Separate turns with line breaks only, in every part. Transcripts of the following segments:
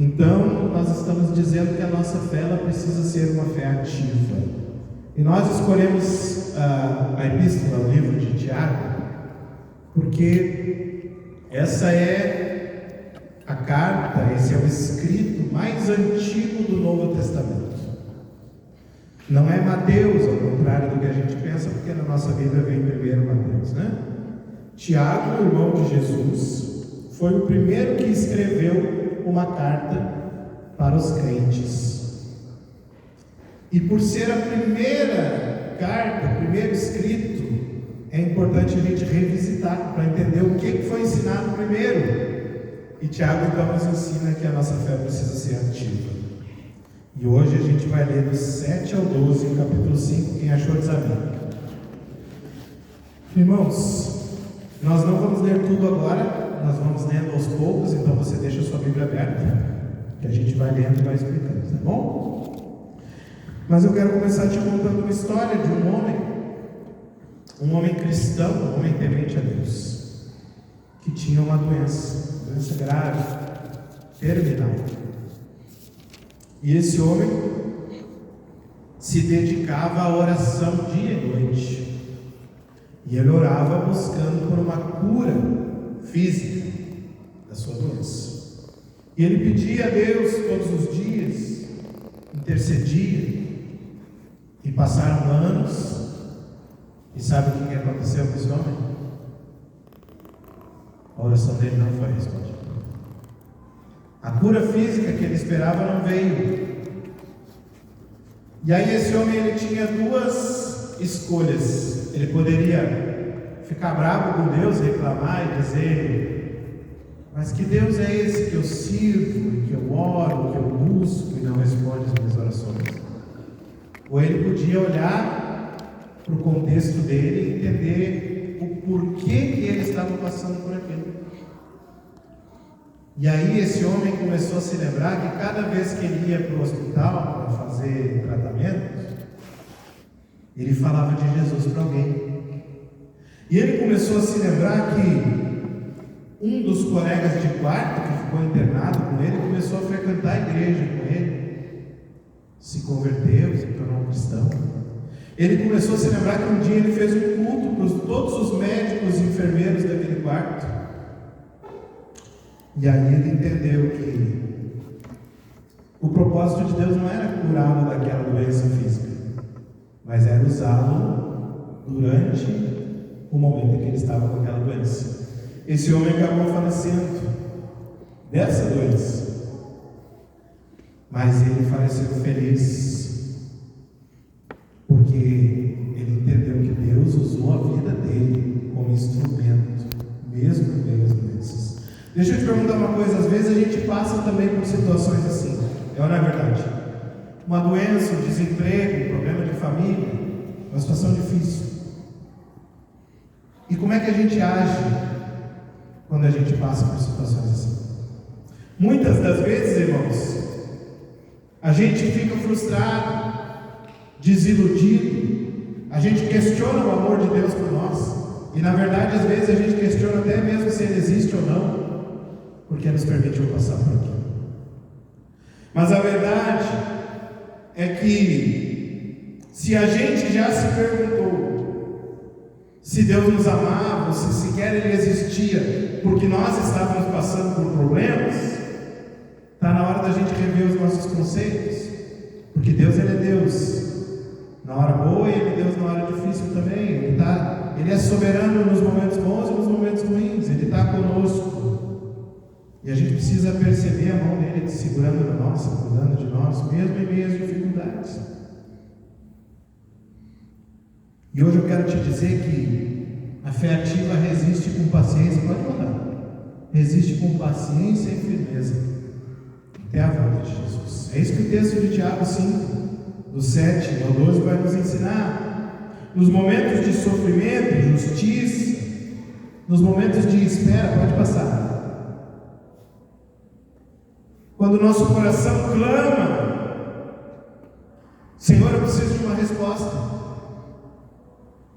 Então, nós estamos dizendo que a nossa fé ela precisa ser uma fé ativa. E nós escolhemos a epístola, o livro de Tiago, porque essa é a carta, esse é o escrito mais antigo do Novo Testamento. Não é Mateus, ao contrário do que a gente pensa, porque na nossa Bíblia vem primeiro Mateus, né? Tiago, irmão de Jesus, foi o primeiro que escreveu uma carta para os crentes. E por ser a primeira carta, o primeiro escrito, é importante a gente revisitar para entender o que foi ensinado primeiro. E Tiago então nos ensina que a nossa fé precisa ser ativa. E hoje a gente vai ler do 7 ao 12, o capítulo 5, quem achou desafio. Irmãos, nós não vamos ler tudo agora, nós vamos lendo aos poucos, então você deixa a sua Bíblia aberta, que a gente vai lendo e vai explicando, tá bom? Mas eu quero começar te contando uma história de um homem cristão, um homem temente a Deus, que tinha uma doença grave, terminal. E esse homem se dedicava à oração dia e noite. E ele orava buscando por uma cura física da sua doença. E ele pedia a Deus todos os dias, intercedia. E passaram anos. E sabe o que aconteceu com esse homem? A oração dele não foi respondida. A cura física que ele esperava não veio. E aí esse homem ele tinha duas escolhas. Ele poderia ficar bravo com Deus, reclamar e dizer: mas que Deus é esse que eu sirvo, e que eu oro, que eu busco e não responde as minhas orações? Ou ele podia olhar para o contexto dele e entender o porquê que ele estava passando por aquilo. E aí esse homem começou a se lembrar que cada vez que ele ia para o hospital para fazer tratamento, ele falava de Jesus para alguém. E ele começou a se lembrar que um dos colegas de quarto que ficou internado com ele começou a frequentar a igreja com ele, se converteu, se tornou um cristão. Ele começou a se lembrar que um dia ele fez um culto para todos os médicos e enfermeiros daquele quarto. E aí ele entendeu que o propósito de Deus não era curá-lo daquela doença física, mas era usá-lo durante o momento em que ele estava com aquela doença. Esse homem acabou falecendo dessa doença, mas ele faleceu feliz, porque ele entendeu que Deus usou a vida dele como instrumento, mesmo em meio às doenças. Deixa eu te perguntar uma coisa, às vezes a gente passa também por situações assim, é ou não é verdade? Uma doença, um desemprego, um problema de família, uma situação difícil. E como é que a gente age quando a gente passa por situações assim? Muitas das vezes, irmãos, a gente fica frustrado, desiludido, a gente questiona o amor de Deus por nós, e na verdade às vezes a gente questiona até mesmo se Ele existe ou não, porque nos permitiu passar por aqui. Mas a verdade é que se a gente já se perguntou se Deus nos amava, se sequer Ele existia, porque nós estávamos passando por problemas, está na hora da gente rever os nossos conceitos, porque Deus Ele é Deus na hora boa e Ele é Deus na hora difícil também. Ele é soberano nos momentos bons e nos momentos ruins, Ele está conosco. E a gente precisa perceber a mão dele segurando na nossa, cuidando de nós, mesmo em meio às dificuldades. E hoje eu quero te dizer que a fé ativa resiste com paciência, pode mandar, resiste com paciência e firmeza até a volta de Jesus. É isso que o texto de Tiago 5, do 7 ao 12 vai nos ensinar. Nos momentos de sofrimento, injustiça, nos momentos de espera, pode passar. Quando o nosso coração clama: Senhor, eu preciso de uma resposta,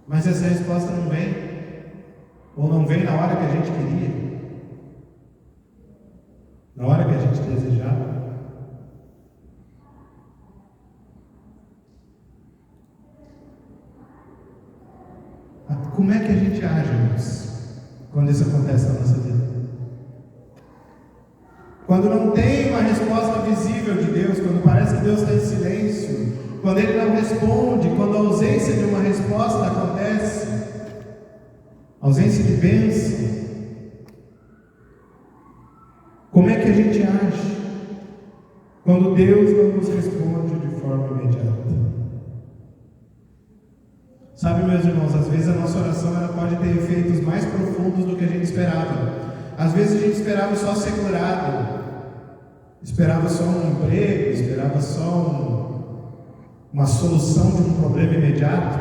mas essa resposta não vem, ou não vem na hora que a gente queria, na hora que a gente gente desejava? Como é que a gente age, irmãos, quando isso acontece na nossa vida? Quando não tem uma resposta visível de Deus, quando parece que Deus está em silêncio, quando Ele não responde, quando a ausência de uma resposta acontece, ausência de bênção, como é que a gente age quando Deus não nos responde de forma imediata? Sabe, meus irmãos, às vezes a nossa oração ela pode ter efeitos mais profundos do que a gente esperava. Às vezes a gente esperava só ser curado, esperava só um emprego, esperava só uma solução de um problema imediato,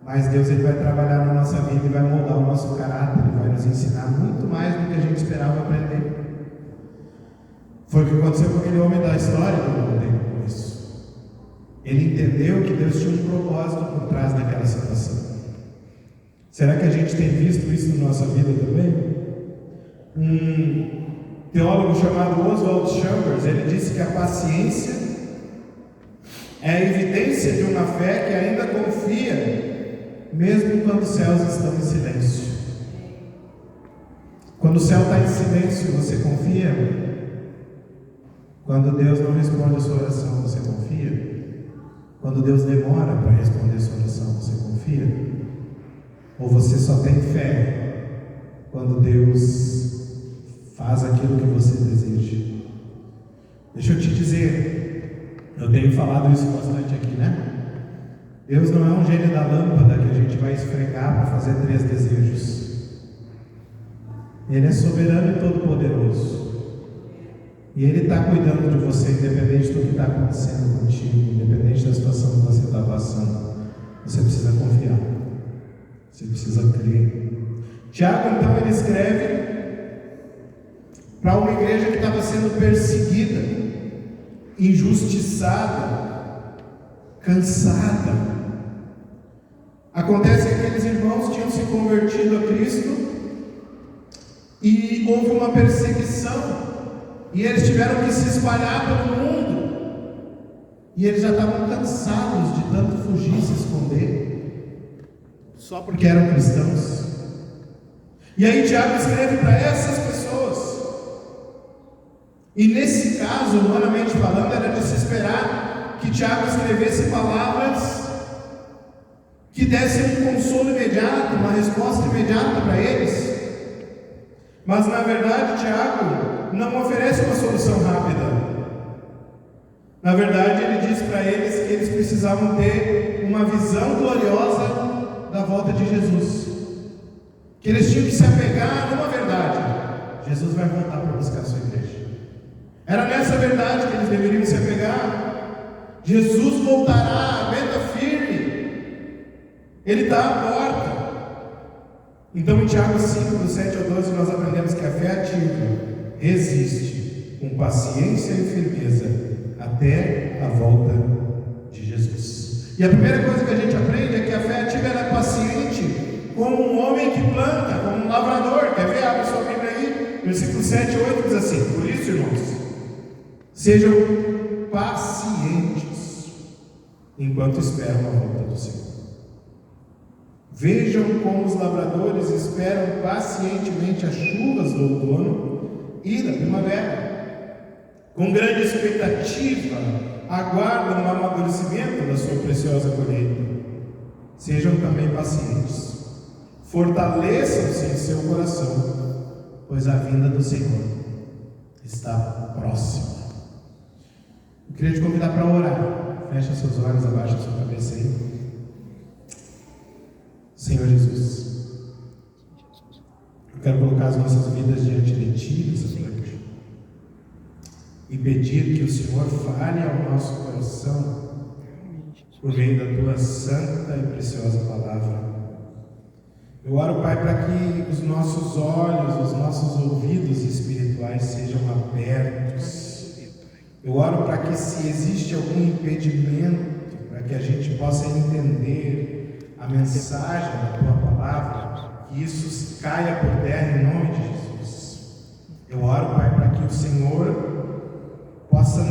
mas Deus ele vai trabalhar na nossa vida e vai moldar o nosso caráter, ele vai nos ensinar muito mais do que a gente esperava aprender. Foi o que aconteceu com aquele homem da história que eu contei no começo. Ele entendeu que Deus tinha um propósito por trás daquela situação. Será que a gente tem visto isso na nossa vida também? Um teólogo chamado Oswald Chambers, ele disse que a paciência é a evidência de uma fé que ainda confia, mesmo quando os céus estão em silêncio. Quando o céu está em silêncio, você confia? Quando Deus não responde a sua oração, você confia? Quando Deus demora para responder a sua oração, você confia? Ou você só tem fé quando Deus faz aquilo que você deseja? Deixa eu te dizer, eu tenho falado isso bastante aqui, né? Deus não é um gênio da lâmpada que a gente vai esfregar para fazer 3 desejos. Ele é soberano e todo-poderoso. E Ele está cuidando de você, independente do que está acontecendo contigo, independente da situação que você está passando. Você precisa confiar. Você precisa crer. Tiago, então, ele escreve para uma igreja que estava sendo perseguida, injustiçada, cansada. Acontece que aqueles irmãos tinham se convertido a Cristo e houve uma perseguição. E eles tiveram que se espalhar pelo mundo. E eles já estavam cansados de tanto fugir, se esconder, só porque eram cristãos. E aí Tiago escreve para essas pessoas. E nesse caso, humanamente falando, era de se esperar que Tiago escrevesse palavras que dessem um consolo imediato, uma resposta imediata para eles. Mas na verdade, Tiago não oferece uma solução rápida. Na verdade, ele diz para eles que eles precisavam ter uma visão gloriosa da volta de Jesus, que eles tinham que se apegar numa verdade: Jesus vai voltar para buscar a sua igreja. Era nessa verdade que eles deveriam se apegar. Jesus voltará, aguenta firme, Ele está à porta. Então em Tiago 5, do 7 ao 12, nós aprendemos que a fé ativa resiste com paciência e firmeza até a volta de Jesus. E a primeira coisa que a gente aprende é que a fé ativa é paciente, como um homem que planta, como um lavrador. Quer ver? Abre sua Bíblia aí, versículo 7 e 8 diz assim: por isso, irmãos, sejam pacientes enquanto esperam a volta do Senhor. Vejam como os lavradores esperam pacientemente as chuvas do outono e da primavera. Com grande expectativa, aguardam o amadurecimento da sua preciosa colheita. Sejam também pacientes. Fortaleçam-se em seu coração, pois a vinda do Senhor está próxima. Eu queria te convidar para orar. Fecha seus olhos, abaixa sua cabeça aí. Senhor Jesus, eu quero colocar as nossas vidas diante de Ti nessa noite e pedir que o Senhor fale ao nosso coração por meio da Tua santa e preciosa palavra. Eu oro, Pai, para que os nossos olhos, os nossos ouvidos espirituais sejam abertos. Eu oro para que, se existe algum impedimento, para que a gente possa entender a mensagem da Tua palavra, que isso caia por terra em nome de Jesus. Eu oro, Pai, para que o Senhor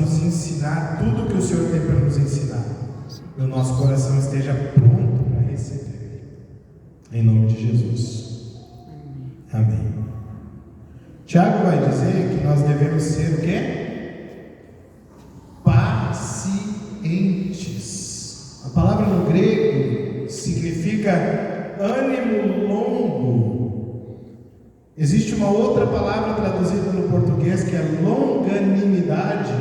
possamos ensinar tudo o que o Senhor tem para nos ensinar. E o nosso coração esteja pronto para receber. Em nome de Jesus. Amém. Tiago vai dizer que nós devemos ser o quê? Pacientes. A palavra no grego significa ânimo longo. Existe uma outra palavra traduzida no português que é longanimidade,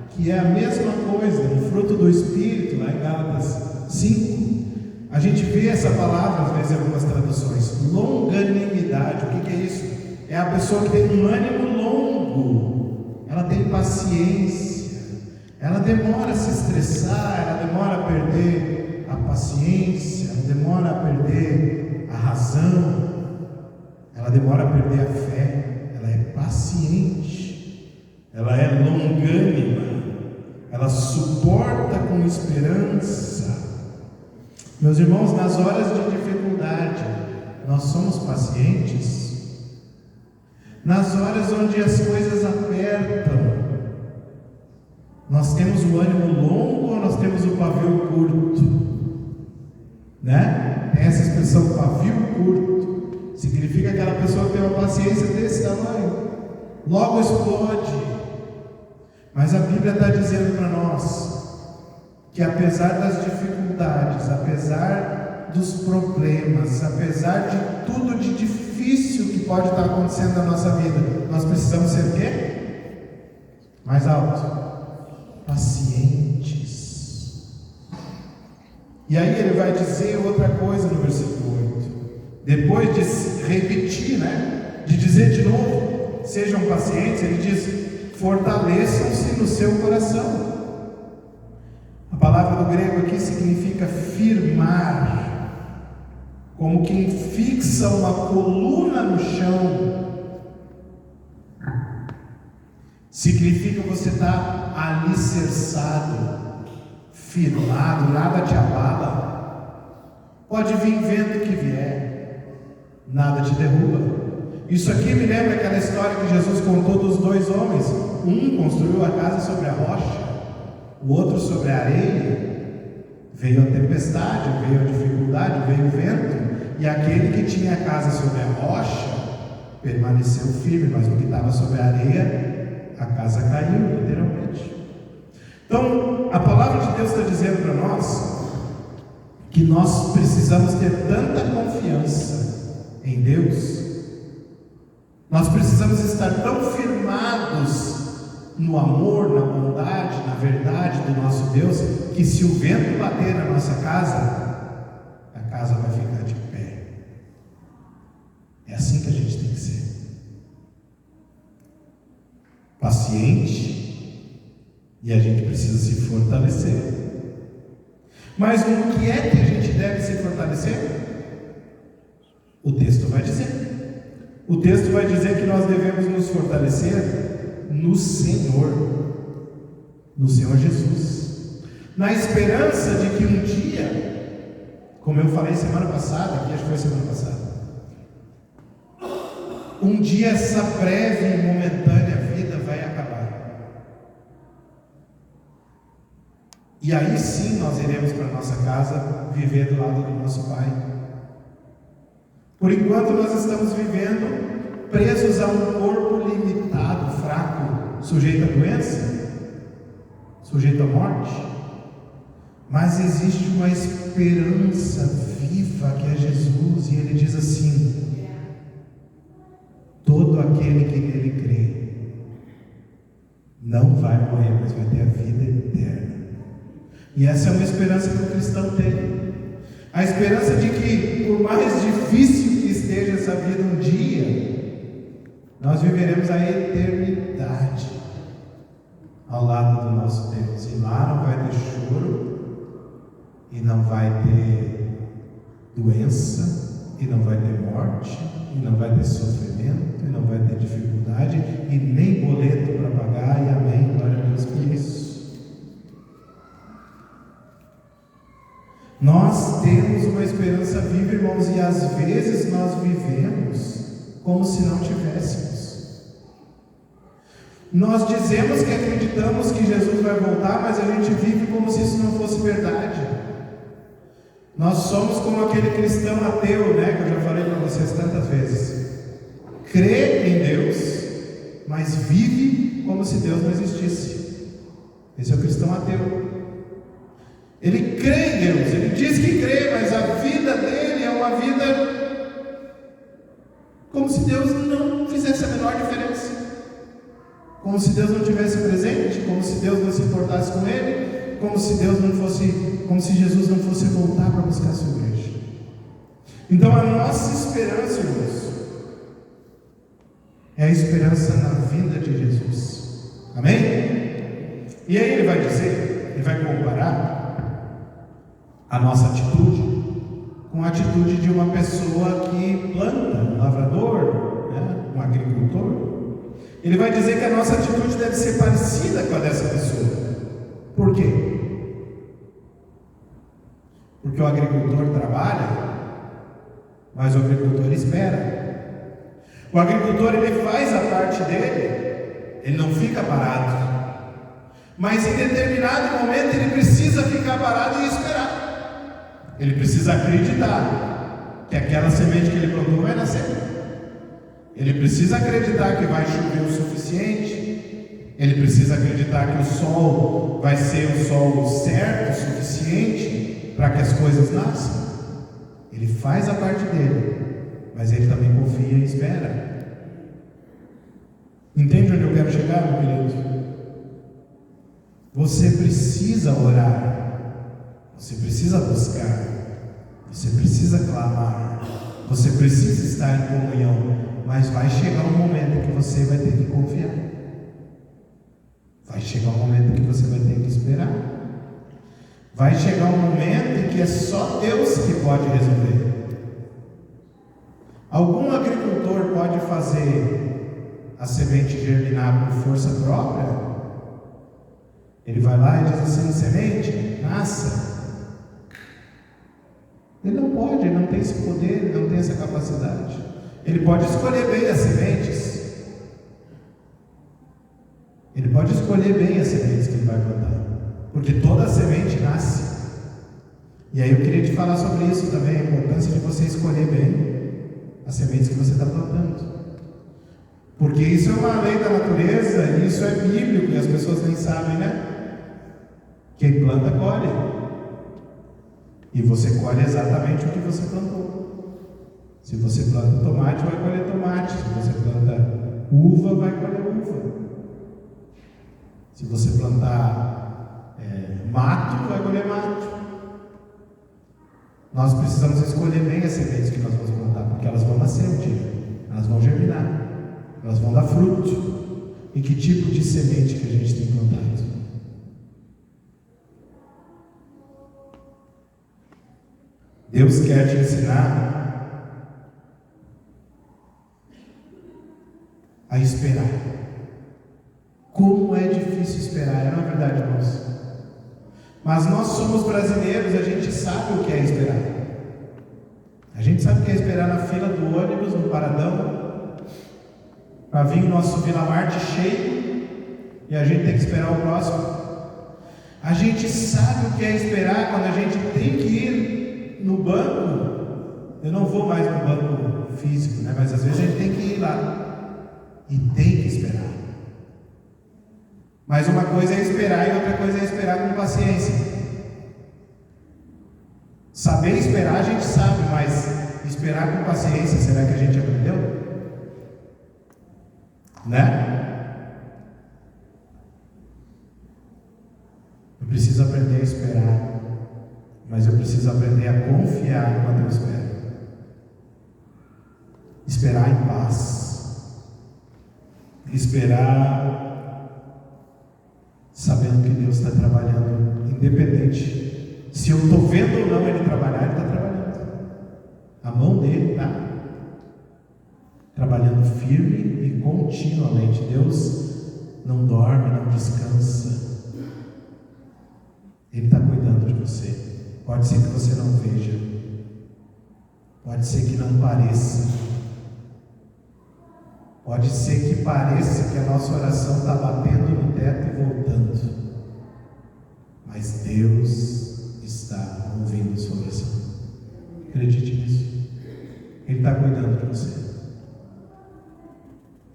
que é a mesma coisa, no fruto do Espírito, lá em Gálatas 5. A gente vê essa palavra, às vezes, em algumas traduções. Longanimidade, o que é isso? É a pessoa que tem um ânimo longo, ela tem paciência, ela demora a se estressar, ela demora a perder a paciência, ela demora a perder a razão, ela demora a perder a fé, ela é paciente, ela é longânima, ela suporta com esperança. Meus irmãos, nas horas de dificuldade, nós somos pacientes. Nas horas onde as coisas apertam, nós temos o ânimo longo ou nós temos o pavio curto? Né? Tem essa expressão, pavio curto. Significa aquela pessoa que tem uma paciência desse tamanho, logo explode. Mas a Bíblia está dizendo para nós que apesar das dificuldades, apesar dos problemas, apesar de tudo de difícil que pode estar acontecendo na nossa vida, nós precisamos ser o quê? Mais alto. Pacientes. E aí ele vai dizer outra coisa no versículo 8. Depois de repetir, de dizer de novo, sejam pacientes, ele diz, fortaleçam-se no seu coração. A palavra do grego aqui significa firmar, como quem fixa uma coluna no chão. Significa você estar alicerçado, firmado, nada te abala. Pode vir vento que vier, nada te derruba. Isso aqui me lembra aquela história que Jesus contou dos dois homens. Um construiu a casa sobre a rocha, o outro sobre a areia. Veio a tempestade, veio a dificuldade, veio o vento, e aquele que tinha a casa sobre a rocha permaneceu firme, mas o que estava sobre a areia, a casa caiu, literalmente. Então, a palavra de Deus está dizendo para nós que nós precisamos ter tanta confiança em Deus, nós precisamos estar tão firmados no amor, na bondade, na verdade do nosso Deus, que se o vento bater na nossa casa, a casa vai ficar de pé. É assim que a gente tem que ser. Paciente, e a gente precisa se fortalecer. Mas no que é que a gente deve se fortalecer? O texto vai dizer. O texto vai dizer que nós devemos nos fortalecer no Senhor Jesus, na esperança de que um dia, como eu falei semana passada, aqui acho que foi semana passada, um dia essa breve e momentânea vida vai acabar, e aí sim nós iremos para nossa casa viver do lado do nosso Pai. Por enquanto nós estamos vivendo presos a um corpo limitado, fraco, sujeito à doença, sujeito à morte. Mas existe uma esperança viva que é Jesus, e ele diz assim: todo aquele que nele crê não vai morrer, mas vai ter a vida eterna. E essa é uma esperança que o cristão tem. A esperança de que, por mais difícil que esteja essa vida, um dia nós viveremos a eternidade ao lado do nosso Deus. E lá não vai ter choro, e não vai ter doença, e não vai ter morte, e não vai ter sofrimento, e não vai ter dificuldade, e nem boleto para pagar. E amém, glória a Deus por isso. Nós temos uma esperança viva, irmãos, e às vezes nós vivemos como se não tivéssemos. Nós dizemos que acreditamos que Jesus vai voltar, mas a gente vive como se isso não fosse verdade. Nós somos como aquele cristão ateu, né, que eu já falei para vocês tantas vezes. Crê em Deus, mas vive como se Deus não existisse. Esse é o cristão ateu. Ele crê em Deus, ele diz que crê, mas a vida dele é uma vida como se Deus não fizesse a menor diferença. Como se Deus não tivesse presente, como se Deus não se importasse com ele, como se Jesus não fosse voltar para buscar a sua igreja. Então a nossa esperança, irmãos, é a esperança na vinda de Jesus. Amém? E aí ele vai dizer, ele vai comparar a nossa atitude com a atitude de uma pessoa que planta, um lavrador, né? Um agricultor. Ele vai dizer que a nossa atitude deve ser parecida com a dessa pessoa. Por quê? Porque o agricultor trabalha, mas o agricultor espera. O agricultor, ele faz a parte dele, ele não fica parado. Mas em determinado momento ele precisa ficar parado e esperar. Ele precisa acreditar que aquela semente que ele plantou vai nascer. Ele precisa acreditar que vai chover o suficiente. Ele precisa acreditar que o sol vai ser o sol certo o suficiente para que as coisas nasçam. Ele faz a parte dele, mas ele também confia e espera. Entende onde eu quero chegar, meu querido? Você precisa orar, você precisa buscar, você precisa clamar, você precisa estar em comunhão. Mas vai chegar um momento que você vai ter que confiar. Vai chegar um momento que você vai ter que esperar. Vai chegar um momento em que é só Deus que pode resolver. Algum agricultor pode fazer a semente germinar por força própria? Ele vai lá e diz assim: semente, nasça. Ele não pode, ele não tem esse poder, ele não tem essa capacidade. Ele pode escolher bem as sementes. Ele pode escolher bem as sementes que ele vai plantar, porque toda semente nasce. E aí eu queria te falar sobre isso também, a importância de você escolher bem as sementes que você está plantando. Porque isso é uma lei da natureza, e isso é bíblico, e as pessoas nem sabem, né? Quem planta, colhe. E você colhe exatamente o que você plantou. Se você planta tomate, vai colher tomate. Se você planta uva, vai colher uva. Se você plantar mato, vai colher mato. Nós precisamos escolher bem as sementes que nós vamos plantar, porque elas vão nascer um dia, elas vão germinar, elas vão dar fruto. E que tipo de semente que a gente tem plantado? Deus quer te ensinar a esperar. Como é difícil esperar, não é verdade, irmãos? Mas nós somos brasileiros, a gente sabe o que é esperar. A gente sabe o que é esperar na fila do ônibus, no paradão, para vir o nosso Vila Marte cheio, e a gente tem que esperar o próximo. A gente sabe o que é esperar quando a gente tem que ir no banco. Eu não vou mais no banco físico, né? Mas às vezes a gente tem que ir lá. E tem que esperar. Mas uma coisa é esperar e outra coisa é esperar com paciência. Saber esperar a gente sabe, mas esperar com paciência, será que a gente aprendeu? Né? Eu preciso aprender a esperar, mas eu preciso aprender a confiar enquanto eu espero. Esperar em paz. Esperar sabendo que Deus está trabalhando, independente se eu estou vendo ou não Ele trabalhar, Ele está trabalhando. A mão dele está trabalhando firme e continuamente. Deus não dorme, não descansa. Ele está cuidando de você. Pode ser que você não veja, pode ser que não pareça, Pode ser que pareça que a nossa oração está batendo no teto e voltando, mas Deus está ouvindo a sua oração. Acredite nisso. Ele está cuidando de você.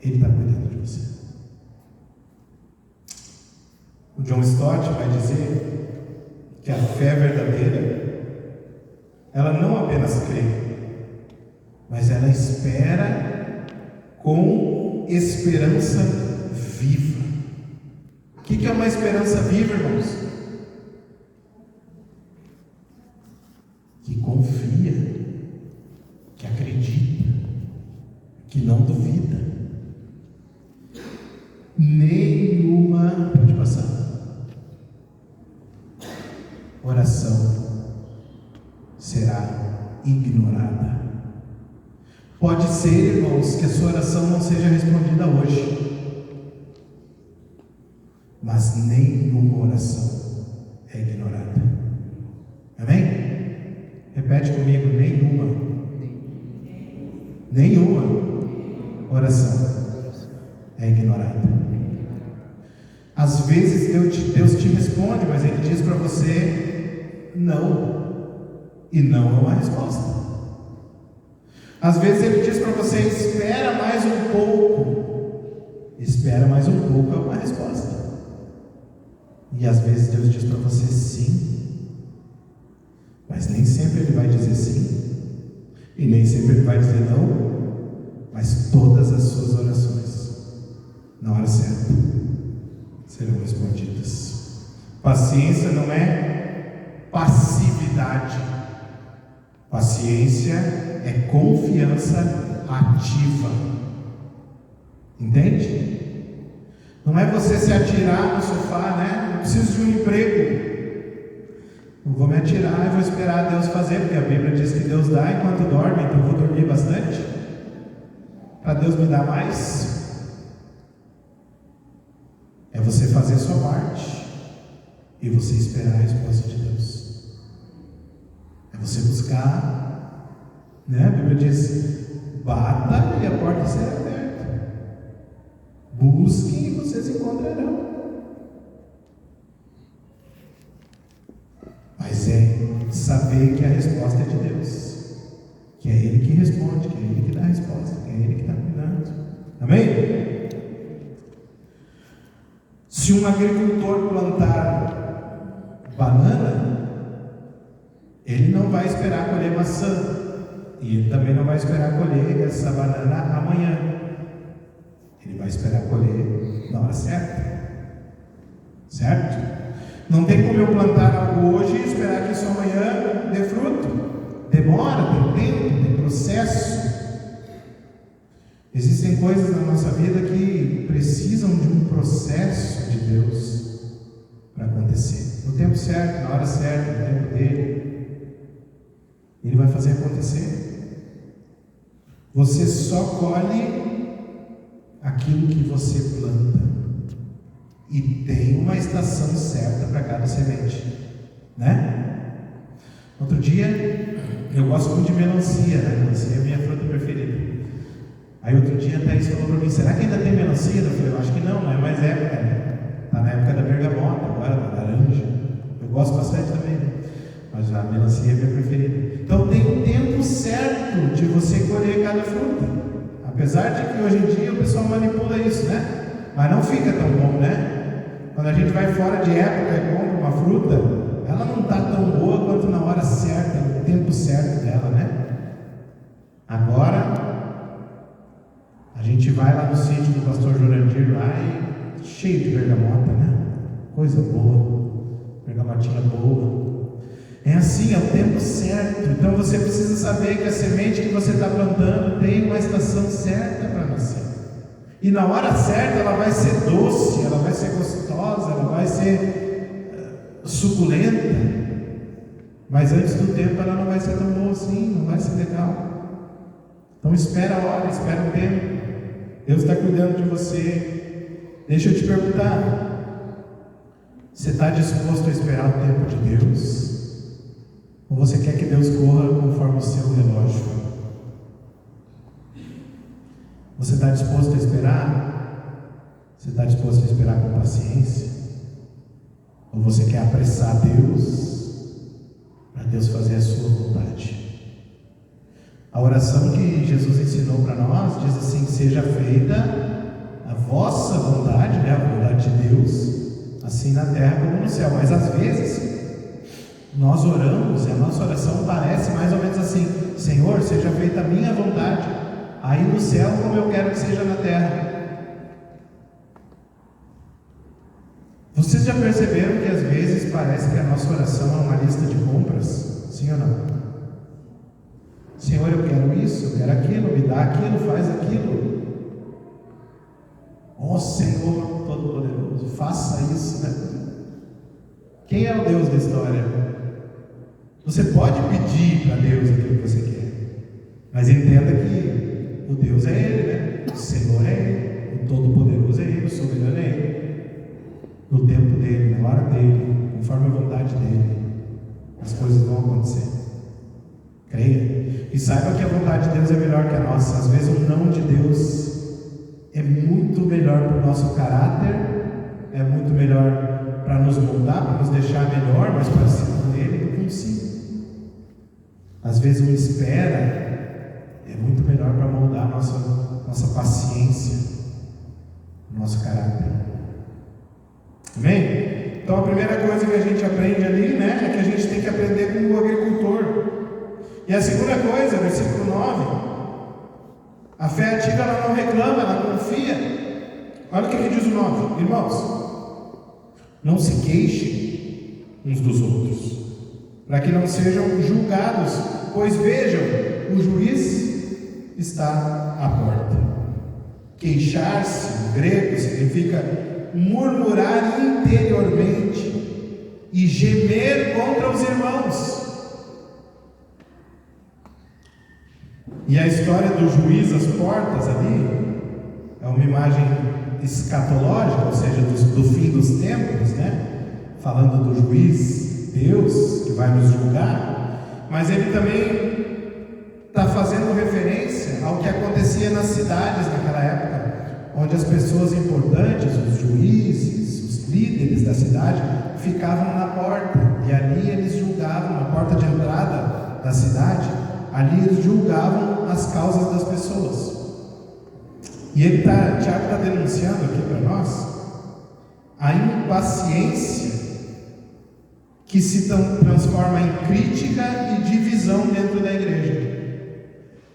Ele está cuidando de você. O John Stott vai dizer que a fé verdadeira, ela não apenas crê, mas ela espera com esperança viva. O que é uma esperança viva, irmãos? Que confia, que acredita, que não duvida. Nenhuma, pode passar, oração será ignorada. Pode ser, irmãos, que a sua oração não seja respondida hoje, mas nenhuma oração é ignorada. Amém? Repete comigo: nenhuma oração é ignorada. Às vezes Deus te responde, mas Ele diz para você não, e não é uma resposta. Às vezes Ele diz para você: espera mais um pouco. Espera mais um pouco é uma resposta. E às vezes Deus diz para você sim, mas nem sempre Ele vai dizer sim, e nem sempre Ele vai dizer não, mas todas as suas orações, na hora certa, serão respondidas. Paciência não é passividade. Paciência é confiança ativa. Entende? Não é você se atirar no sofá, né? Eu preciso de um emprego. Eu vou me atirar e vou esperar Deus fazer, porque a Bíblia diz que Deus dá enquanto dorme, então eu vou dormir bastante para Deus me dar mais. É você fazer a sua parte e você esperar a resposta de Deus. É você buscar, né? A Bíblia diz: bata e a porta será aberta. Busquem e vocês encontrarão. Mas é saber que a resposta é de Deus, que é Ele que responde, que é Ele que dá a resposta, que é Ele que está cuidando. Amém? Se um agricultor plantar banana, ele não vai esperar colher maçã, e ele também não vai esperar colher essa banana amanhã. Ele vai esperar colher na hora certa. Certo? Não tem como eu plantar algo hoje e esperar que isso amanhã dê fruto. Demora, tem tempo, tem processo. Existem coisas na nossa vida que precisam de um processo de Deus para acontecer. No tempo certo, na hora certa, no tempo dele, Ele vai fazer acontecer. Você só colhe aquilo que você planta. E tem uma estação certa para cada semente, né? Outro dia, eu gosto muito de melancia, né? Melancia é a minha fruta preferida. Aí outro dia a Thaís falou para mim: será que ainda tem melancia? Eu falei: eu acho que não é mais época, né? Está na época da bergamota, agora da laranja. Eu gosto bastante também, né? Mas a melancia é a minha preferida. Então tem um tempo certo de você colher cada fruta. Apesar de que hoje em dia o pessoal manipula isso, né? Mas não fica tão bom, né? Quando a gente vai fora de época e compra uma fruta, ela não está tão boa quanto na hora certa, no tempo certo dela, né? Agora, a gente vai lá no sítio do pastor Jurandir lá e cheio de bergamota, né? Coisa boa, bergamotinha boa. É assim, é o tempo certo. Então você precisa saber que a semente que você está plantando tem uma estação certa para nascer. E na hora certa ela vai ser doce, ela vai ser gostosa, ela vai ser suculenta. Mas antes do tempo ela não vai ser tão boa assim, não vai ser legal. Então espera a hora, espera o tempo. Deus está cuidando de você. Deixa eu te perguntar: você está disposto a esperar o tempo de Deus? Ou você quer que Deus corra conforme o seu relógio? Você está disposto a esperar? Você está disposto a esperar com paciência? Ou você quer apressar Deus, para Deus fazer a sua vontade? A oração que Jesus ensinou para nós diz assim: seja feita a vossa vontade, né? A vontade de Deus, assim na terra como no céu. Mas às vezes nós oramos e a nossa oração parece mais ou menos assim: Senhor, seja feita a minha vontade, aí no céu como eu quero que seja na terra. Vocês já perceberam que às vezes parece que a nossa oração é uma lista de compras? Sim ou não? Senhor, eu quero isso, eu quero aquilo, me dá aquilo, faz aquilo. Ó Senhor Todo-Poderoso, faça isso, né? Quem é o Deus da história? Você pode pedir para Deus aquilo que você quer, mas entenda que o Deus é Ele, né? O Senhor é Ele, o Todo-Poderoso é Ele, o Soberano é Ele. No tempo dele, na hora dele, conforme a vontade dele, as coisas vão acontecer. Creia. E saiba que a vontade de Deus é melhor que a nossa. Às vezes o não de Deus é muito melhor para o nosso caráter, é muito melhor para nos moldar, para nos deixar melhor, mais parecido com Ele do que um sim. Às vezes o espera é muito melhor para moldar a nossa paciência, o nosso caráter. Amém? Então a primeira coisa que a gente aprende ali, né, é que a gente tem que aprender com o agricultor. E a segunda coisa, versículo 9, a fé ativa, ela não reclama, ela confia. Olha o que diz o 9, irmãos: não se queixem uns dos outros, para que não sejam julgados, pois vejam, o juiz está à porta. Queixar-se, em grego, significa murmurar interiormente e gemer contra os irmãos. E a história do juiz às portas ali é uma imagem escatológica, ou seja, do fim dos tempos, né? Falando do juiz, Deus, que vai nos julgar, mas ele também está fazendo referência ao que acontecia nas cidades naquela época, onde as pessoas importantes, os juízes, os líderes da cidade, ficavam na porta, e ali eles julgavam, na porta de entrada da cidade, ali eles julgavam as causas das pessoas. E Tiago está denunciando aqui para nós a impaciência que se transforma em crítica e divisão dentro da igreja.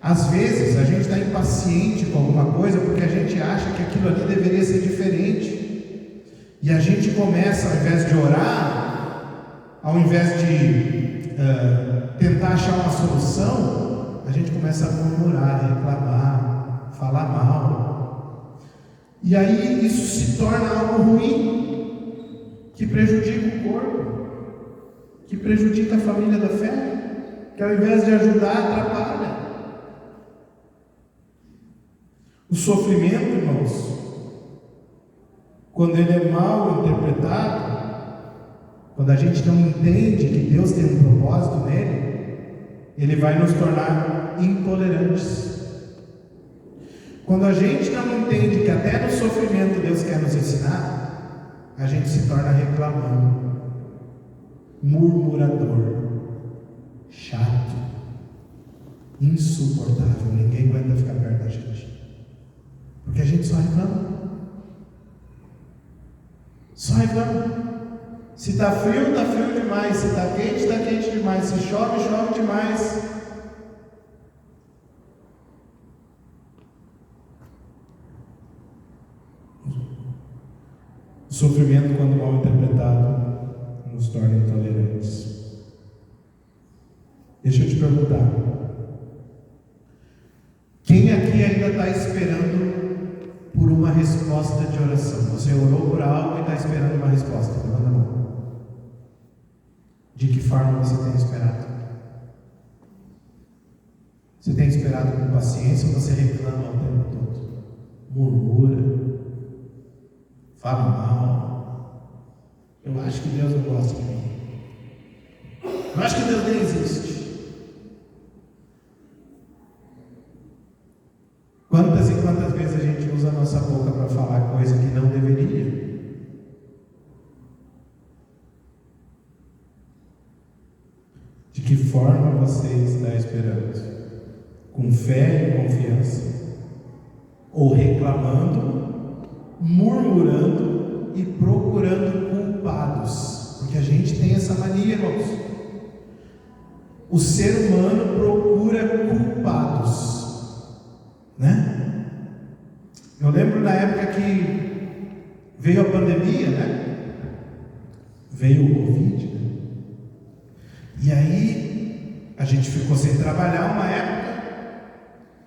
Às vezes a gente está impaciente com alguma coisa porque a gente acha que aquilo ali deveria ser diferente, e a gente começa, ao invés de orar, ao invés de tentar achar uma solução, a gente começa a murmurar, reclamar, falar mal, e aí isso se torna algo ruim, que prejudica o corpo, que prejudica a família da fé, que ao invés de ajudar, atrapalha. O sofrimento, irmãos, quando ele é mal interpretado, quando a gente não entende que Deus tem um propósito nele, ele vai nos tornar intolerantes. Quando a gente não entende que até no sofrimento Deus quer nos ensinar, a gente se torna reclamando, murmurador, chato, insuportável. Ninguém aguenta ficar perto da gente, porque a gente só reclama. Só reclama. Se está frio demais. Se está quente demais. Se chove demais. O sofrimento, quando mal interpretado, nos torna intolerantes. Deixa eu te perguntar: quem aqui ainda está esperando por uma resposta de oração? Você orou por algo e está esperando uma resposta? Levanta a mão. De que forma você tem esperado? Você tem esperado com paciência ou você reclama o tempo todo? Murmura, fala mal. Eu acho que Deus não gosta de mim. Eu acho que Deus nem existe. Quantas e quantas vezes que forma você está esperando? Com fé e confiança? Ou reclamando, murmurando e procurando culpados? Porque a gente tem essa mania, irmãos. O ser humano procura culpados, né? Eu lembro na época que veio a pandemia, né? Veio o Covid, né? E aí a gente ficou sem trabalhar uma época.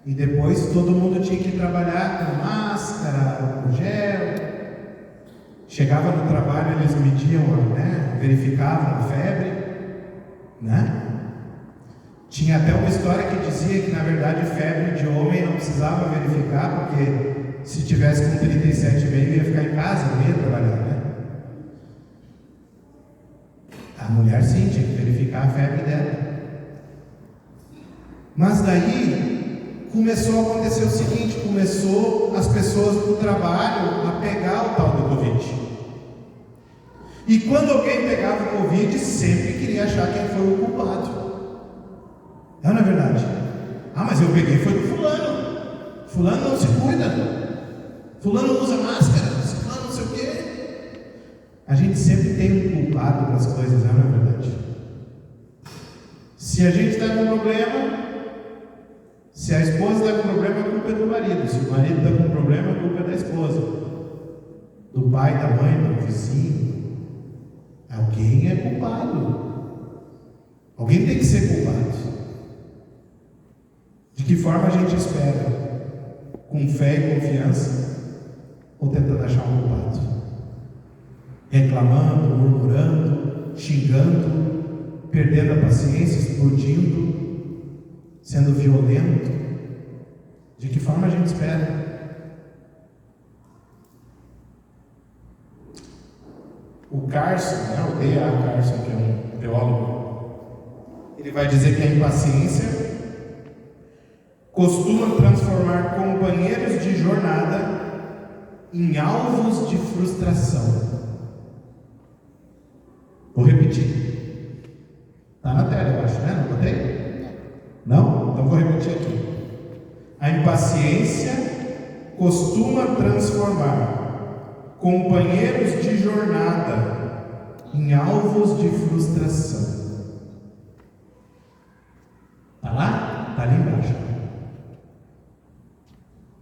E depois todo mundo tinha que trabalhar com máscara, com gel. Chegava no trabalho, eles mediam, né? Verificavam a febre, né? Tinha até uma história que dizia que na verdade febre de homem não precisava verificar, porque se tivesse com 37,5 ia ficar em casa, não ia trabalhar, né? A mulher sim, tinha que verificar a febre dela. Mas daí começou a acontecer o seguinte, começou as pessoas do trabalho a pegar o tal do Covid. E quando alguém pegava o Covid, sempre queria achar quem foi o culpado. Não é verdade? Ah, mas eu peguei foi do fulano. Fulano não se cuida. Fulano não usa máscara. Fulano não sei o quê. A gente sempre tem um culpado para as coisas, não é verdade? Se a gente está com um problema, se a esposa está com problema, a culpa é do marido. Se o marido está com problema, a culpa é da esposa, do pai, da mãe, do vizinho. Alguém é culpado. Alguém tem que ser culpado. De que forma a gente espera? Com fé e confiança? Ou tentando achar um culpado? Reclamando, murmurando, xingando, perdendo a paciência, explodindo, sendo violento? De que forma a gente espera? O Carson, né, o D.A. Carson, que é um teólogo, ele vai dizer que a impaciência costuma transformar companheiros de jornada em alvos de frustração. Vou repetir. Está na tela, eu acho, né? Não botei? Não? Então vou repetir aqui. A impaciência costuma transformar companheiros de jornada em alvos de frustração. Está lá? Está ali embaixo.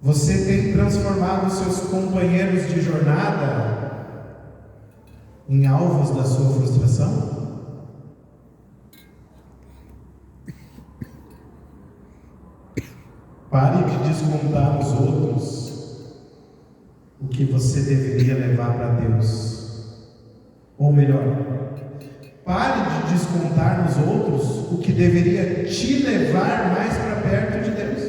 Você tem transformado seus companheiros de jornada em alvos da sua frustração? Pare de descontar nos outros o que você deveria levar para Deus. Ou melhor, pare de descontar nos outros o que deveria te levar mais para perto de Deus.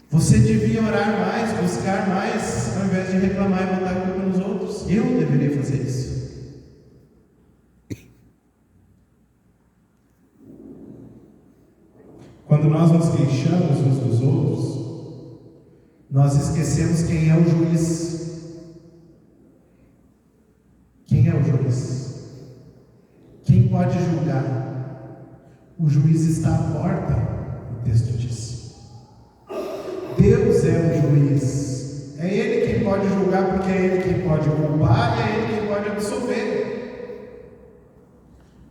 Você devia orar mais, buscar mais, ao invés de reclamar e botar a culpa nos outros. Eu deveria fazer isso. Quando nós nos queixamos uns dos outros, nós esquecemos quem é o juiz. Quem é o juiz? Quem pode julgar? O juiz está à porta, o texto diz. Deus é o juiz. É Ele quem pode julgar, porque é Ele quem pode culpar e é Ele quem pode absolver.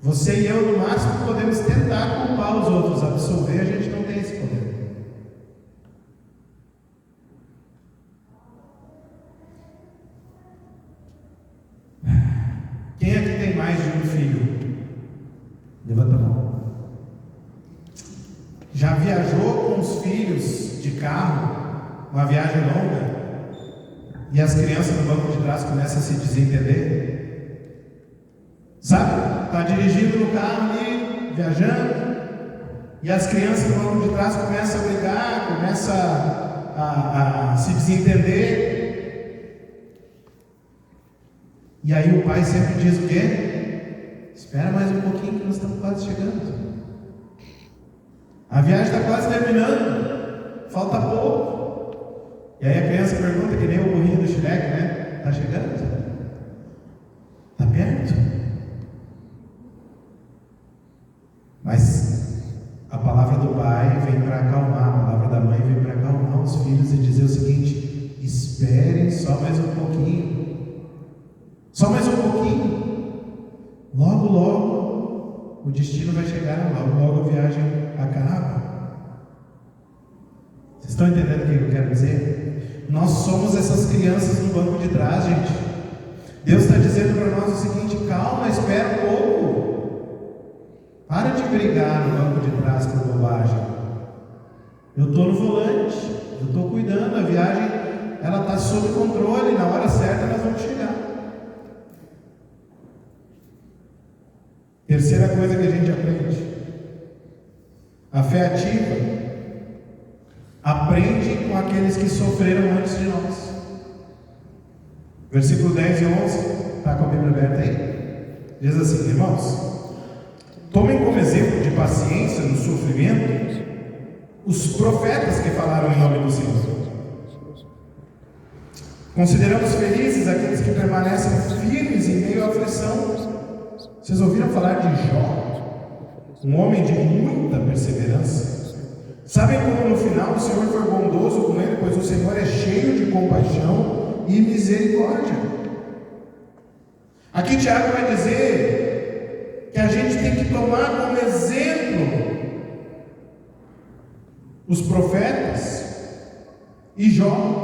Você e eu, no máximo, podemos tentar culpar os outros. Absolver, a gente não tem esse poder. Quem aqui tem mais de um filho? Levanta a mão. Já viajou com os filhos de carro, uma viagem longa, e as crianças no banco de trás começam a se desentender? Sabe? Está dirigindo no carro ali, viajando, e as crianças no banco de trás começam a brigar, começam a se desentender. E aí o pai sempre diz o quê? Espera mais um pouquinho que nós estamos quase chegando. A viagem está quase terminando, falta pouco. E aí a criança pergunta, que nem o burrinho do Shrek, né? Está chegando? Está perto? seus filhos e dizer o seguinte: esperem só mais um pouquinho, só mais um pouquinho, logo, logo o destino vai chegar, logo, logo a viagem acaba. Vocês estão entendendo o que eu quero dizer? Nós somos essas crianças no banco de trás, gente. Deus está dizendo para nós o seguinte: calma, espera um pouco. Para de brigar no banco de trás por bobagem. Eu estou no volante, eu estou cuidando, a viagem ela está sob controle, na hora certa nós vamos chegar. Terceira coisa que a gente aprende: a fé ativa aprende com aqueles que sofreram antes de nós. Versículo 10 e 11, está com a Bíblia aberta aí? Diz assim: irmãos, tomem como exemplo de paciência no sofrimento os profetas que falaram em nome do Senhor. Consideramos felizes aqueles que permanecem firmes em meio à aflição. Vocês ouviram falar de Jó, um homem de muita perseverança? Sabem como no final o Senhor foi bondoso com ele, pois o Senhor é cheio de compaixão e misericórdia. Aqui Tiago vai dizer que a gente tem que tomar como exemplo os profetas e Jó.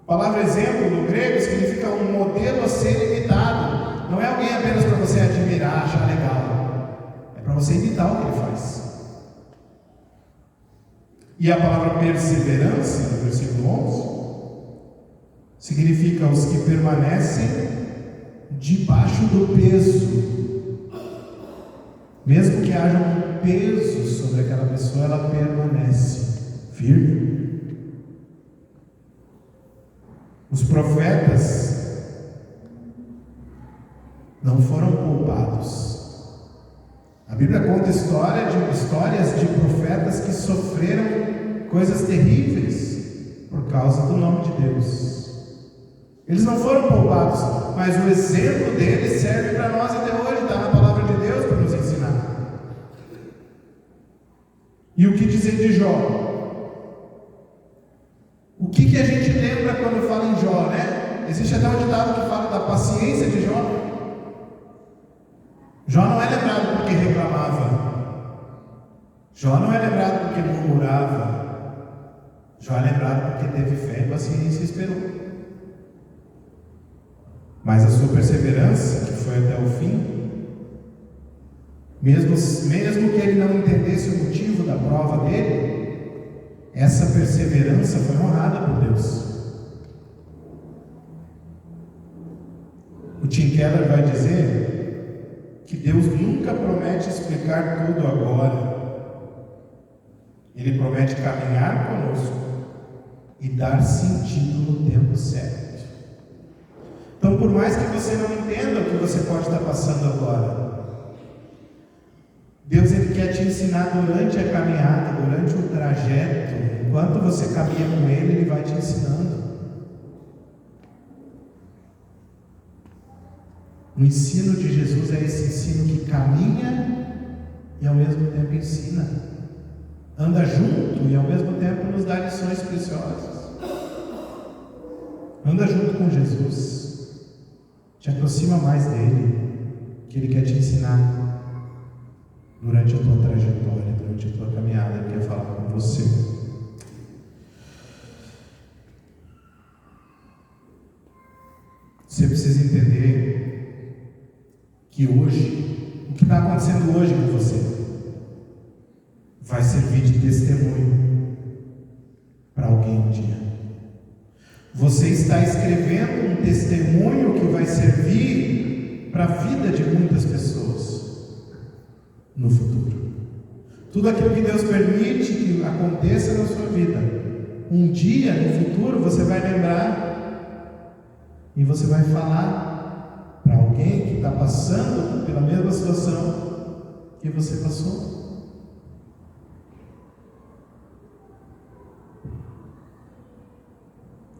A palavra exemplo no grego significa um modelo a ser imitado. Não é alguém apenas para você admirar, achar legal. É para você imitar o que ele faz. E a palavra perseverança, no versículo 11, significa os que permanecem debaixo do peso. Mesmo que haja um peso sobre aquela pessoa, ela permanece firme. Os profetas não foram poupados. A Bíblia conta histórias de profetas que sofreram coisas terríveis por causa do nome de Deus. Eles não foram poupados, mas o exemplo deles serve para nós até hoje, está na palavra de Deus para nos ensinar. E o que dizer de Jó? O que a gente lembra quando fala em Jó, né? Existe até um ditado que fala da paciência de Jó. Jó não é lembrado porque reclamava. Jó não é lembrado porque murmurava. Jó é lembrado porque teve fé, paciência e esperou. Mas a sua perseverança, que foi até o fim, mesmo que ele não entendesse o motivo da prova dele, essa perseverança foi honrada por Deus. O Tim Keller vai dizer que Deus nunca promete explicar tudo agora. Ele promete caminhar conosco e dar sentido no tempo certo. Então, por mais que você não entenda o que você pode estar passando agora, Deus ele quer te ensinar durante a caminhada, durante o trajeto. Enquanto você caminha com Ele, Ele vai te ensinando. O ensino de Jesus é esse ensino que caminha e ao mesmo tempo ensina. Anda junto e ao mesmo tempo nos dá lições preciosas. Anda junto com Jesus. Te aproxima mais dele, que Ele quer te ensinar. Durante a tua trajetória, durante a tua caminhada, Ele quer falar com você. Você precisa entender que hoje, o que está acontecendo hoje com você, vai servir de testemunho para alguém um dia. Você está escrevendo um testemunho que vai servir para a vida de muitas pessoas no futuro. Tudo aquilo que Deus permite que aconteça na sua vida, um dia no futuro você vai lembrar e você vai falar para alguém que está passando pela mesma situação que você passou.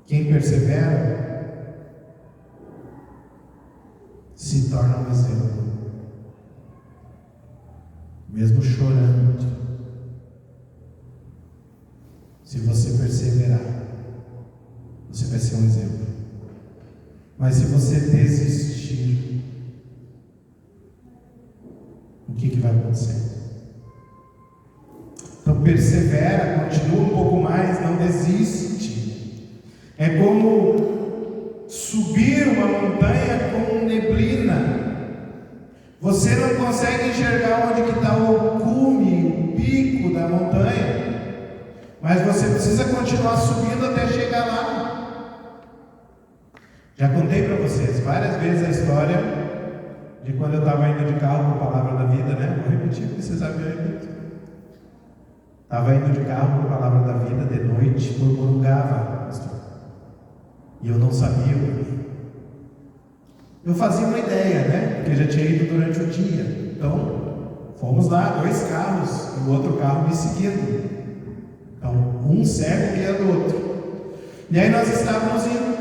Quem persevera se torna um exemplo. Mesmo chorando, você perseverar, você vai ser um exemplo. Mas se você desistir, o que vai acontecer? Então persevera, continua um pouco mais, não desiste. É como subir uma montanha com neblina. Você não consegue enxergar onde que está o cume, o pico da montanha, mas você precisa continuar subindo até chegar lá. Já contei para vocês várias vezes a história de quando eu estava indo de carro com a Palavra da Vida, né? Vou repetir porque vocês sabem, eu repito. Estava indo de carro com a Palavra da Vida de noite, murmurava, e eu não sabia o caminho. Eu fazia uma ideia, né? Porque já tinha ido durante o dia. Então, fomos lá, 2 carros, e o outro carro me seguindo. Então, um cego guiando o outro. E aí nós estávamos indo.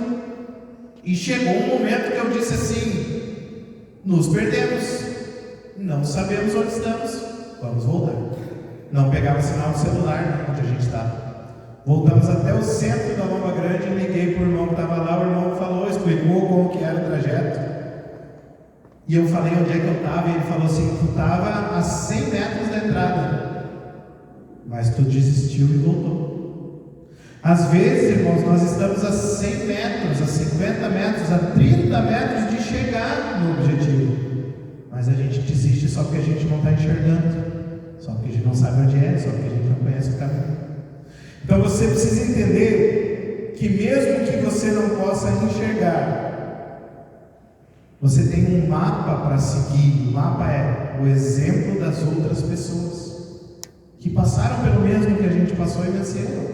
E chegou um momento que eu disse assim: nos perdemos. Não sabemos onde estamos. Vamos voltar. Não pegava sinal do celular onde a gente estava. Voltamos até o centro da Lomba Grande, liguei para o irmão que estava lá, o irmão falou, explicou como que era o trajeto. E eu falei onde é que eu estava, e ele falou assim: tu estava a 100 metros da entrada, mas tu desistiu e voltou. Às vezes, irmãos, nós estamos a 100 metros, a 50 metros, a 30 metros de chegar no objetivo, mas a gente desiste só porque a gente não está enxergando, só porque a gente não sabe onde é, só porque a gente não conhece o caminho. Então você precisa entender que mesmo que você não possa enxergar, você tem um mapa para seguir. O mapa é o exemplo das outras pessoas que passaram pelo mesmo que a gente passou e venceram.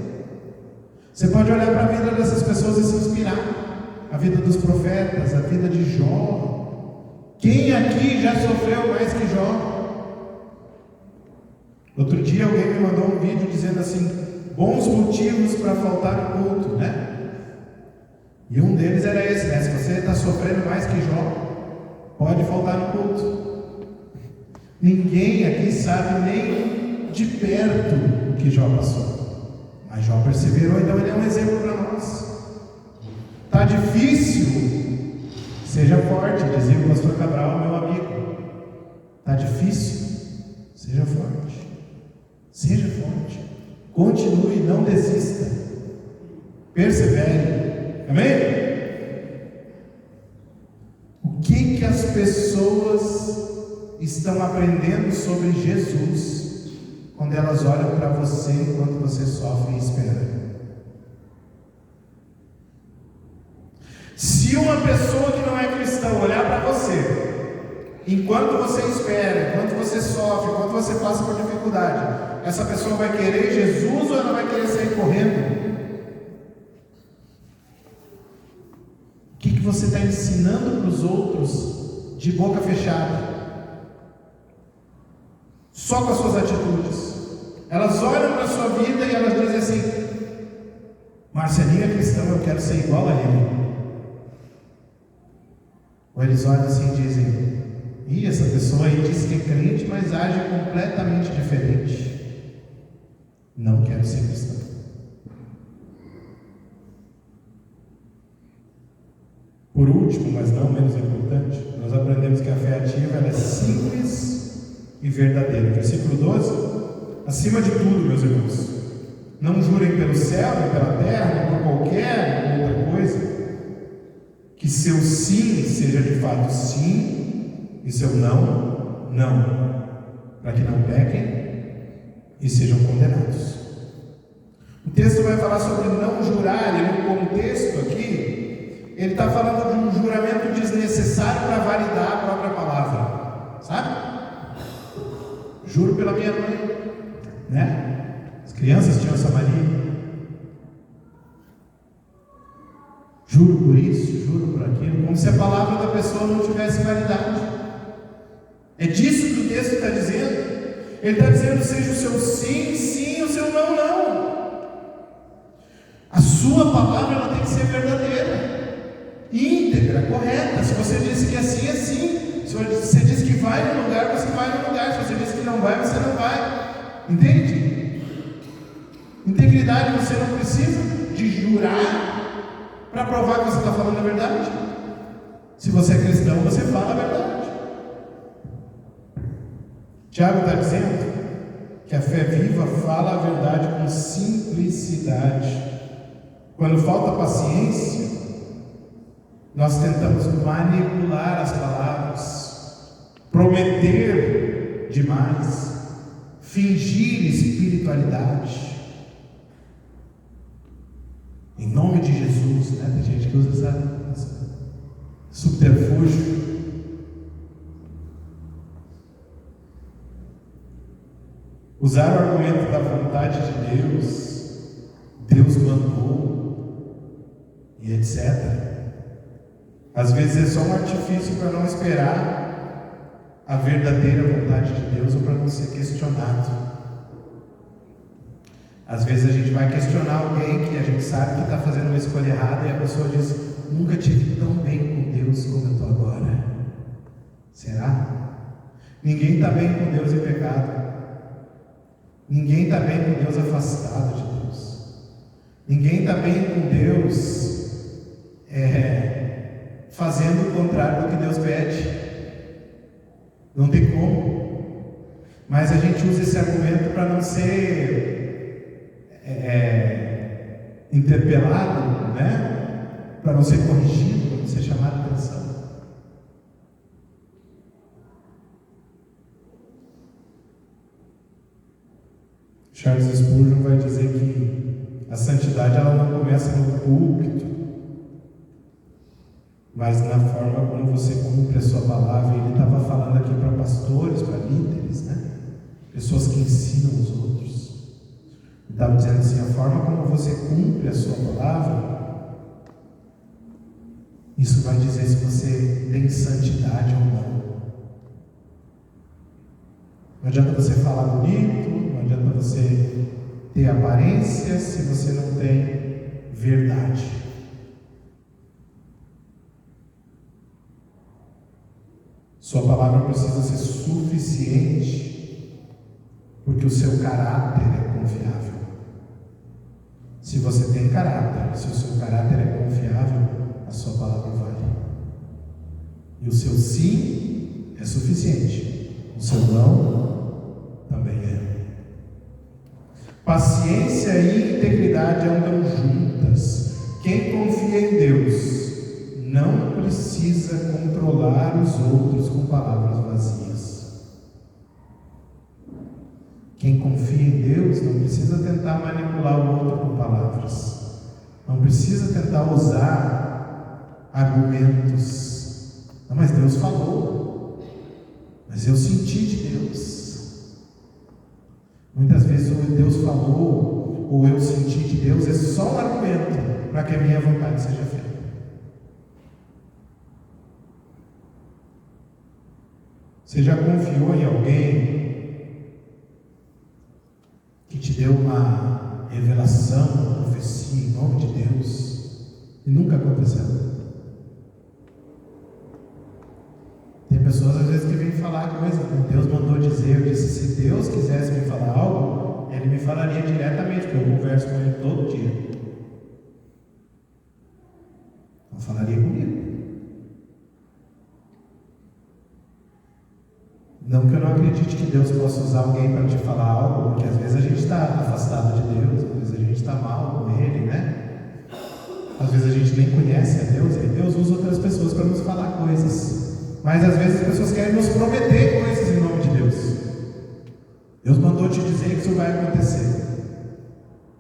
Você pode olhar para a vida dessas pessoas e se inspirar. A vida dos profetas, a vida de Jó. Quem aqui já sofreu mais que Jó? Outro dia alguém me mandou um vídeo dizendo assim: bons motivos para faltar no culto, né? E um deles era esse, né? Se você está sofrendo mais que Jó, pode faltar no culto. Ninguém aqui sabe nem de perto o que Jó passou, mas Jó perseverou, então ele é um exemplo para nós. Está difícil? Seja forte, dizia o pastor Cabral, meu amigo. Está difícil? Seja forte. Seja forte. Continue, não desista. Persevere. Amém? O que as pessoas estão aprendendo sobre Jesus quando elas olham para você enquanto você sofre e espera? Se uma pessoa que não é cristã olhar para você enquanto você espera, enquanto você sofre, enquanto você passa por dificuldade, essa pessoa vai querer Jesus ou ela vai querer sair correndo? O que você está ensinando para os outros de boca fechada? Só com as suas atitudes. Elas olham para a sua vida e elas dizem assim: Marcelinho é cristão, eu quero ser igual a ele. Ou eles olham assim e dizem: ih, essa pessoa aí diz que é crente, mas age completamente diferente. Não quero ser cristão. Por último, mas não menos importante, nós aprendemos que a fé ativa ela é simples e verdadeira. Versículo 12: acima de tudo, meus irmãos, não jurem pelo céu, nem pela terra, nem por qualquer outra coisa, que seu sim seja de fato sim e seu não, não, para que não pequem e sejam condenados. O texto vai falar sobre não jurar, e no contexto aqui, ele está falando de um juramento desnecessário para validar a própria palavra, sabe? Juro pela minha mãe, né? As crianças tinham essa mania. Juro por isso, juro por aquilo, como se a palavra da pessoa não tivesse validade. É disso que o texto está dizendo. Ele está dizendo: seja o seu sim, sim, o seu não, não. A sua palavra ela tem que ser verdadeira, íntegra, correta. Se você disse que é sim, é sim. Se você disse que vai no lugar, você vai no lugar. Se você disse que não vai, você não vai. Entende? Integridade você não para provar que você está falando a verdade. Se você é cristão, você fala a verdade. Tiago está dizendo que a fé viva fala a verdade com simplicidade. Quando falta paciência, nós tentamos manipular as palavras, prometer demais, fingir espiritualidade. Em nome de Jesus, né? Tem gente que usa essa subterfúgio. Usar o argumento da vontade de Deus, Deus mandou, e etc. Às vezes é só um artifício para não esperar a verdadeira vontade de Deus ou para não ser questionado. Às vezes a gente vai questionar alguém que a gente sabe que está fazendo uma escolha errada e a pessoa diz: nunca tive tão bem com Deus como eu estou agora. Será? Ninguém está bem com Deus em pecado. Ninguém está bem com Deus afastado de Deus. Ninguém está bem com Deus fazendo o contrário do que Deus pede. Não tem como. Mas a gente usa esse argumento para não ser interpelado, né? Para não ser corrigido, para não ser chamado a atenção. Charles Spurgeon vai dizer que a santidade ela não começa no púlpito, mas na forma como você cumpre a sua palavra. Ele estava falando aqui para pastores, para líderes, né? Pessoas que ensinam os outros. Ele estava dizendo assim: a forma como você cumpre a sua palavra, isso vai dizer se você tem santidade ou não. Não adianta você falar bonito, não adianta você ter aparência se você não tem verdade. Sua palavra precisa ser suficiente, porque o seu caráter é confiável. Se você tem caráter, se o seu caráter é confiável, a sua palavra vale. E o seu sim é suficiente, o seu não também é. Paciência e integridade andam juntas. Quem confia em Deus não precisa controlar os outros com palavras vazias. Quem confia em Deus não precisa tentar manipular o outro com palavras. Não precisa tentar usar argumentos. Não, mas Deus falou. Mas eu senti de Deus. Muitas vezes o Deus falou ou eu senti de Deus é só um argumento para que a minha vontade seja feita. Você já confiou em alguém que te deu uma revelação, uma profecia em nome de Deus e nunca aconteceu? Tem pessoas às vezes que vêm falar coisa que Deus mandou dizer. Eu disse: se Deus quisesse me falar algo, Ele me falaria diretamente, porque eu converso com Ele todo dia. Não falaria comigo. Não que eu não acredite que Deus possa usar alguém para te falar algo, porque às vezes a gente está afastado de Deus, às vezes a gente está mal com Ele, né? Às vezes a gente nem conhece a Deus, e Deus usa outras pessoas para nos falar coisas. Mas às vezes as pessoas querem nos prometer coisas em nome de Deus. Deus mandou te dizer que isso vai acontecer.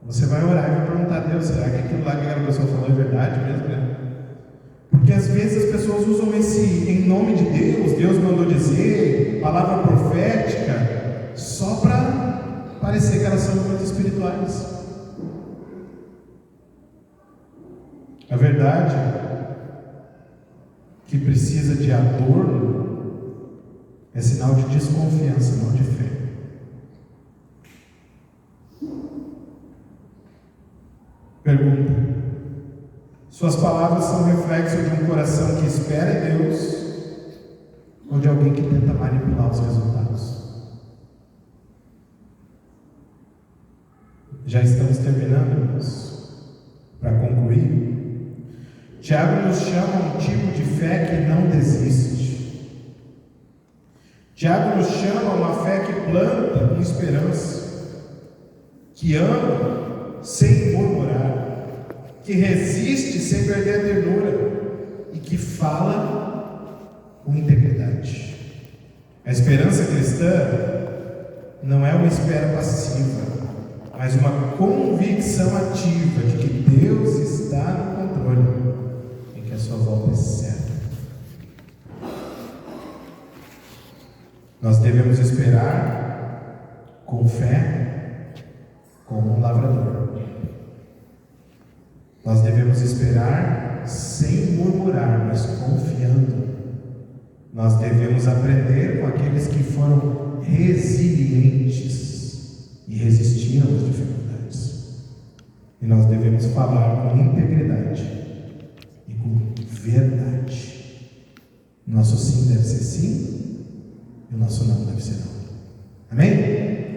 Você vai orar e vai perguntar a Deus: será que aquilo lá que aquela pessoa falou é verdade mesmo, né? Porque às vezes as pessoas usam esse em nome de Deus, Deus mandou dizer, palavra profética, só para parecer que elas são muito espirituais. A verdade que precisa de adorno é sinal de desconfiança, não de fé. Pergunta: suas palavras são reflexo de um coração que espera em Deus ou de alguém que tenta manipular os resultados? Já estamos terminando, irmãos. Para concluir, Tiago nos chama a um tipo de fé que não desiste. Tiago nos chama a uma fé que planta com esperança, que ama sem murmurar, que resiste sem perder a ternura e que fala com integridade. A esperança cristã não é uma espera passiva, mas uma convicção ativa de que Deus está no controle e que a sua volta é certa. Nós devemos esperar com fé, como um lavrador. Nós devemos esperar sem murmurar, mas confiando. Nós devemos aprender com aqueles que foram resilientes e resistiram às dificuldades. E nós devemos falar com integridade e com verdade. Nosso sim deve ser sim e o nosso não deve ser não. Amém?